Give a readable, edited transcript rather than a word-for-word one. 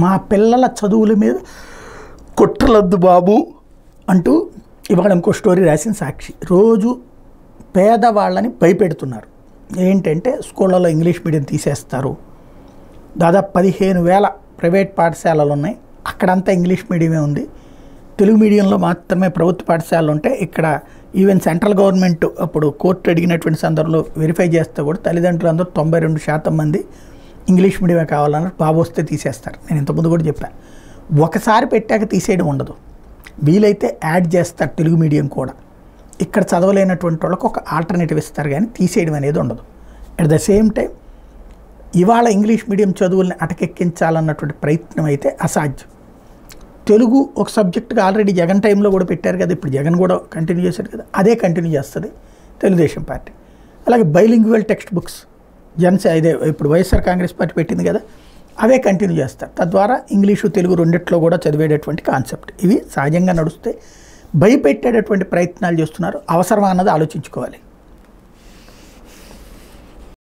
మా పిల్లల చదువుల మీద కుట్రలొద్దు బాబు అంటూ ఇవాళ ఇంకో స్టోరీ రాసిన సాక్షి. రోజు పేదవాళ్ళని భయపెడుతున్నారు. ఏంటంటే స్కూళ్ళలో ఇంగ్లీష్ మీడియం తీసేస్తారు, దాదాపు 15,000 ప్రైవేట్ పాఠశాలలు ఉన్నాయి, అక్కడంతా ఇంగ్లీష్ మీడియమే ఉంది, తెలుగు మీడియంలో మాత్రమే ప్రభుత్వ పాఠశాలలు ఉంటాయి. ఇక్కడ ఈవెన్ సెంట్రల్ గవర్నమెంట్ అప్పుడు కోర్టు అడిగినటువంటి సందర్భంలో వెరిఫై చేస్తే కూడా తల్లిదండ్రులందరూ 92% మంది ఇంగ్లీష్ మీడియమే కావాలన్నారు. బాబు వస్తే తీసేస్తారు. నేను ఇంతకుముందు కూడా చెప్పాను, ఒకసారి పెట్టాక తీసేయడం ఉండదు, వీలైతే యాడ్ చేస్తారు తెలుగు మీడియం కూడా. ఇక్కడ చదవలేనటువంటి వాళ్ళకు ఒక ఆల్టర్నేటివ్ ఇస్తారు కానీ తీసేయడం అనేది ఉండదు. అట్ ద సేమ్ టైం ఇవాళ ఇంగ్లీష్ మీడియం చదువుల్ని అటకెక్కించాలన్నటువంటి ప్రయత్నం అయితే అసాధ్యం. తెలుగు ఒక సబ్జెక్టుగా ఆల్రెడీ జగన్ టైంలో కూడా పెట్టారు కదా, ఇప్పుడు జగన్ కూడా కంటిన్యూ చేశారు కదా, అదే కంటిన్యూ చేస్తుంది తెలుగుదేశం పార్టీ. అలాగే బైలింగ్వల్ టెక్స్ట్ బుక్స్ ఇదే ఇప్పుడు వైఎస్ఆర్ కాంగ్రెస్ పార్టీ పెట్టింది కదా, అవే కంటిన్యూ చేస్తారు. తద్వారా ఇంగ్లీషు తెలుగు రెండిట్లో కూడా చదివేటటువంటి కాన్సెప్ట్. ఇవి సహజంగా నడుస్తే భయపెట్టేటటువంటి ప్రయత్నాలు చేస్తున్నారు. అవసరమా అన్నది ఆలోచించుకోవాలి.